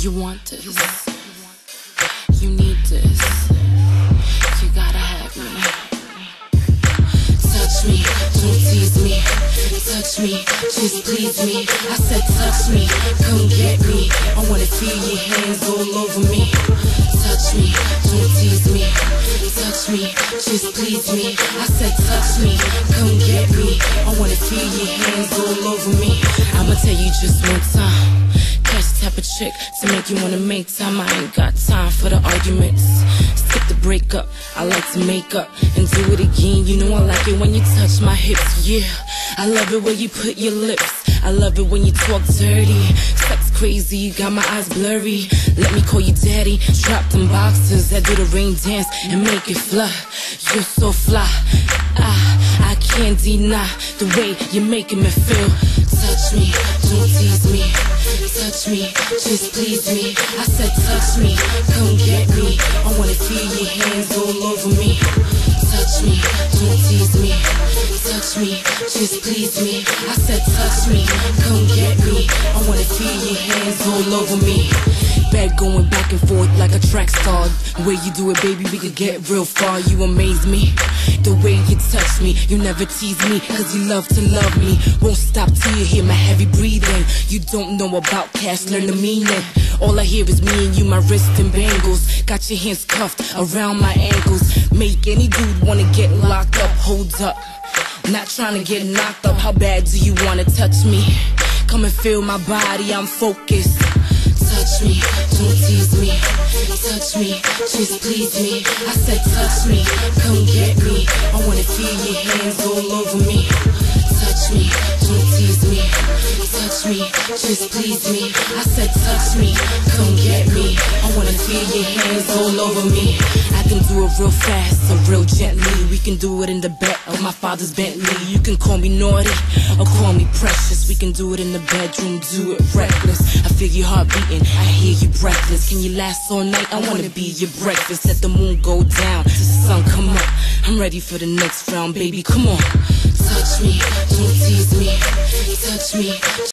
You want this, you need this, you gotta have me. Touch me, don't tease me, touch me, just please me. I said touch me, come get me. I wanna feel your hands all over me. Touch me, don't tease me, touch me, just please me. I said touch me, come get me. I wanna feel your hands all over me. I'ma tell you just one time, catch the type of chick to make you wanna make time. I ain't got time for the arguments. Skip the breakup, I like to make up and do it again. You know I like it when you touch my hips, yeah. I love it when you put your lips, I love it when you talk dirty. Sex crazy, you got my eyes blurry. Let me call you daddy. Drop them boxes that do the rain dance and make it fly. You're so fly, I can't deny the way you're making me feel. Touch me, don't tease me, touch me, just please me. I said touch me, come get me. I wanna feel your hands all over me. Touch me, don't tease me, touch me, just please me. I said touch me, come get me. I wanna feel your hands all over me. Bed going back and forth like a track star. The way you do it, baby, we could get real far. You amaze me, the way you touch me. You never tease me, cause you love to love me. Won't stop till you hear my heavy breathing. You don't know about cash, learn the meaning. All I hear is me and you, my wrist and bangles. Got your hands cuffed around my ankles. Make any dude wanna get locked up. Hold up, not trying to get knocked up. How bad do you wanna touch me? Come and feel my body, I'm focused. Touch me, don't tease me, touch me, just please me. I said touch me, come get me. I wanna feel your hands all over me. Touch me, don't tease me, touch me, just please me. I said touch me, come get me. I wanna feel your hands all over me. I can do it real fast or real gently. We can do it in the back of my father's Bentley. You can call me naughty or call me precious. We can do it in the bedroom, do it reckless. I feel your heart beating, I hear you breathless. Can you last all night? I wanna be your breakfast. Let the moon go down, till the sun come up. I'm ready for the next round, baby, come on. Touch me, don't tease me, touch me,